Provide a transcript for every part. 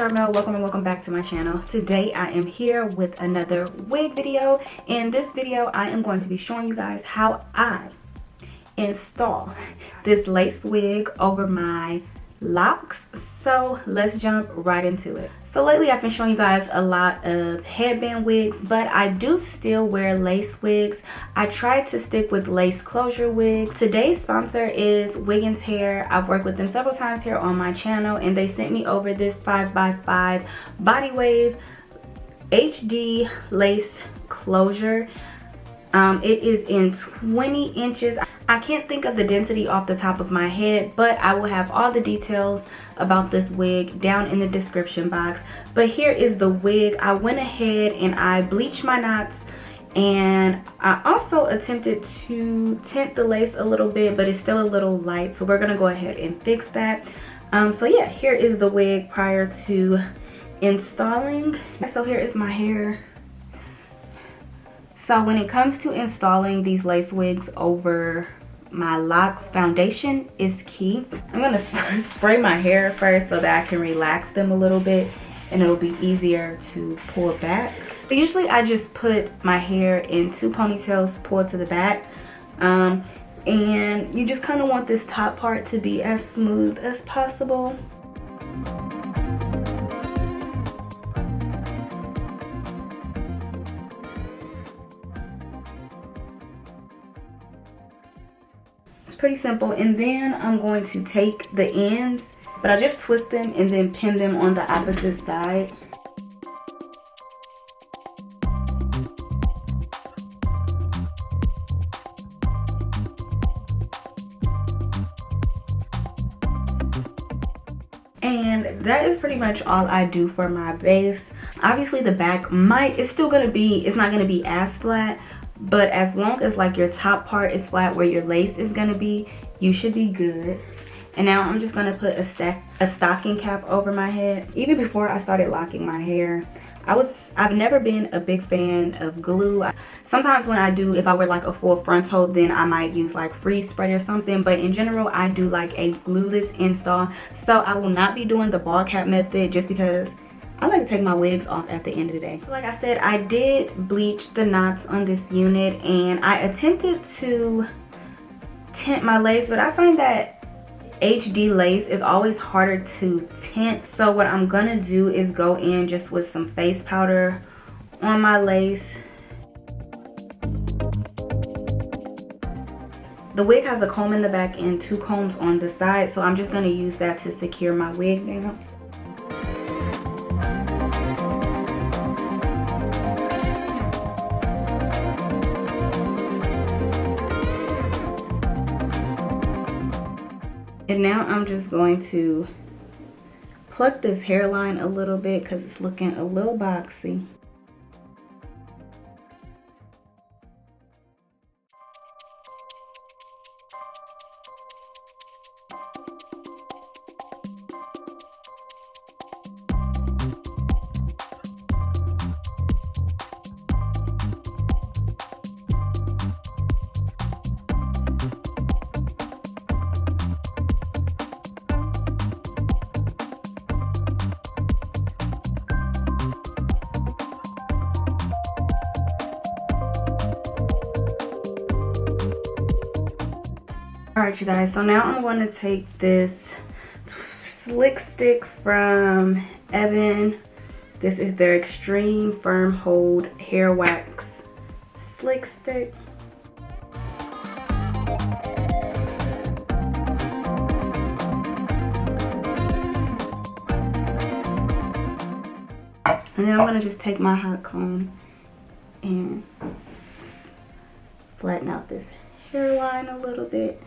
Sharmel. Welcome and welcome back to my channel. Today I am here with another wig video. In this video I am going to be showing you guys how I install this lace wig over my locks. So let's jump right into it. So lately I've been showing you guys a lot of headband wigs, but I do still wear lace wigs. I try to stick with lace closure wigs. Today's sponsor is Wiggins hair. I've worked with them several times here on my channel, and they sent me over this 5x5 body wave HD lace closure. It is in 20 inches. I can't think of the density off the top of my head, but I will have all the details about this wig down in the description box. But here is the wig. I went ahead and I bleached my knots, and I also attempted to tint the lace a little bit, but it's still a little light, so we're gonna go ahead and fix that. So yeah, here is the wig prior to installing. So here is my hair. So when it comes to installing these lace wigs over my locks, foundation is key. I'm gonna spray my hair first so that I can relax them a little bit and it'll be easier to pull back. But usually I just put my hair in two ponytails pulled to the back. And you just kind of want this top part to be as smooth as possible. Pretty simple. And then I'm going to take the ends, but I just twist them and then pin them on the opposite side. And that is pretty much all I do for my base. Obviously the back it's not gonna be as flat, but as long as like your top part is flat where your lace is gonna be, you should be good. And now I'm just gonna put a stocking cap over my head. Even before I started locking my hair, I've never been a big fan of glue. Sometimes when I do, if I wear like a full frontal, then I might use like freeze spray or something, but in general I do like a glueless install. So I will not be doing the ball cap method just because I like to take my wigs off at the end of the day. So like I said, I did bleach the knots on this unit, and I attempted to tint my lace, but I find that HD lace is always harder to tint. So what I'm gonna do is go in just with some face powder on my lace. The wig has a comb in the back and two combs on the side, so I'm just gonna use that to secure my wig down. And now I'm just going to pluck this hairline a little bit because it's looking a little boxy. Alright you guys, so now I'm going to take this slick stick from Evan. This is their Extreme Firm Hold Hair Wax Slick Stick. And then I'm going to just take my hot comb and flatten out this hairline a little bit.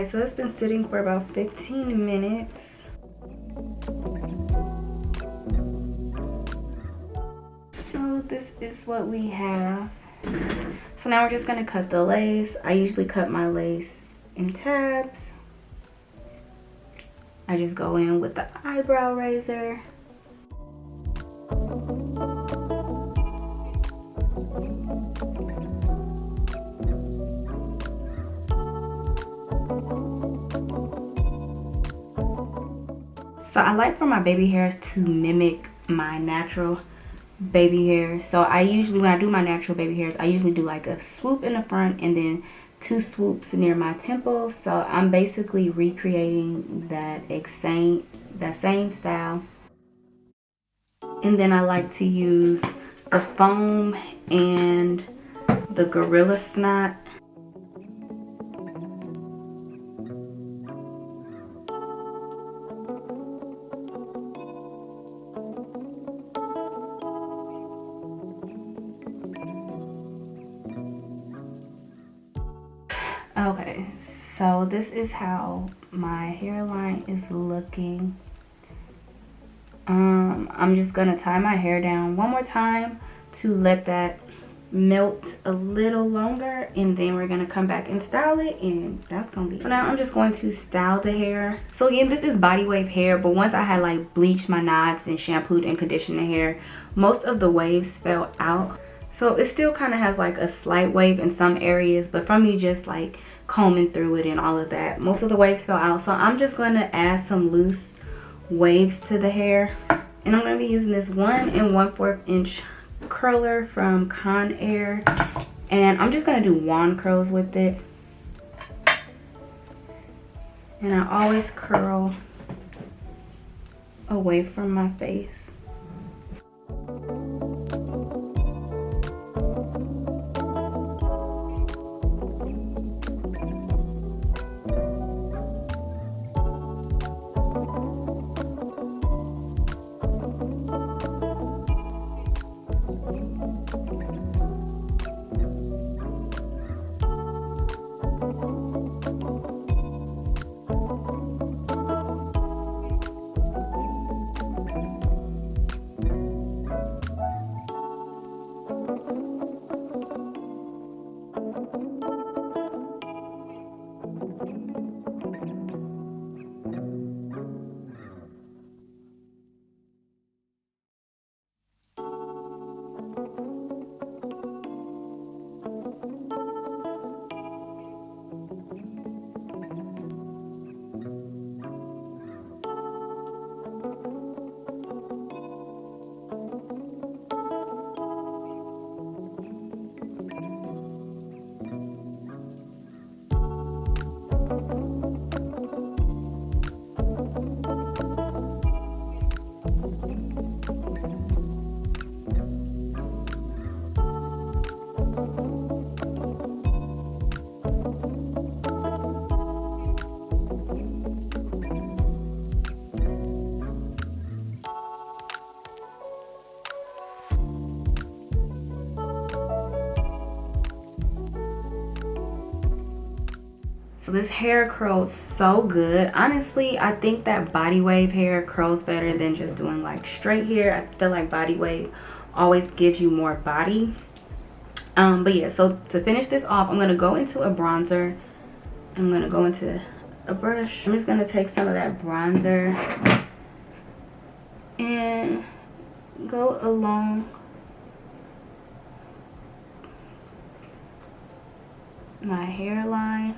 Alright, so it's been sitting for about 15 minutes. So this is what we have. So now we're just gonna cut the lace. I usually cut my lace in tabs. I just go in with the eyebrow razor. So I like for my baby hairs to mimic my natural baby hairs. So I usually, when I do my natural baby hairs, I usually do like a swoop in the front and then 2 swoops near my temples. So I'm basically recreating that same style. And then I like to use the foam and the Gorilla Snot. Okay, so this is how my hairline is looking. I'm just gonna tie my hair down one more time to let that melt a little longer, and then we're gonna come back and style it, and that's gonna be it. So now I'm just going to style the hair. So again, this is body wave hair, but once I had like bleached my knots and shampooed and conditioned the hair, most of the waves fell out. So it still kind of has like a slight wave in some areas, but from me just like combing through it and all of that, most of the waves fell out. So I'm just going to add some loose waves to the hair, and I'm going to be using this 1 1/4 inch curler from Conair, and I'm just going to do wand curls with it. And I always curl away from my face. So this hair curls so good. Honestly, I think that body wave hair curls better than just doing like straight hair. I feel like body wave always gives you more body. But yeah, so to finish this off, I'm gonna go into a bronzer. I'm gonna go into a brush. I'm just gonna take some of that bronzer and go along my hairline.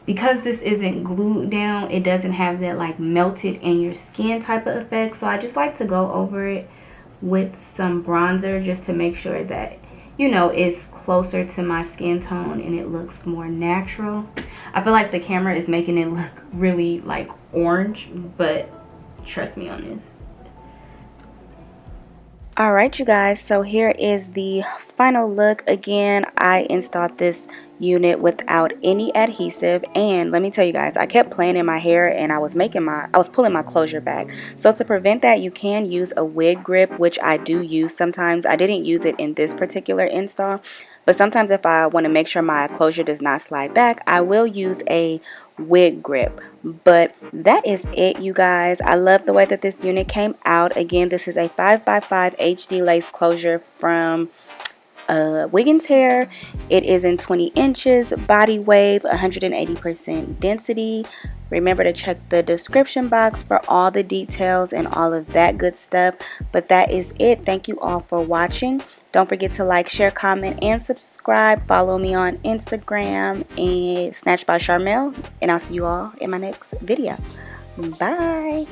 Because this isn't glued down, it doesn't have that like melted in your skin type of effect. So I just like to go over it with some bronzer just to make sure that, you know, it's closer to my skin tone and it looks more natural. I feel like the camera is making it look really like orange, but trust me on this. Alright you guys, so here is the final look. Again, I installed this unit without any adhesive, and let me tell you guys, I kept playing in my hair and I was pulling my closure back. So to prevent that, you can use a wig grip, which I do use sometimes. I didn't use it in this particular install, but sometimes if I want to make sure my closure does not slide back, I will use a wig grip. But that is it, you guys. I love the way that this unit came out. Again, this is a 5x5 HD lace closure from Wiggins hair. It is in 20 inches, body wave, 180% density. Remember to check the description box for all the details and all of that good stuff. But that is it. Thank you all for watching. Don't forget to like, share, comment, and subscribe. Follow me on Instagram and Snatched by Sharmel. And I'll see you all in my next video. Bye.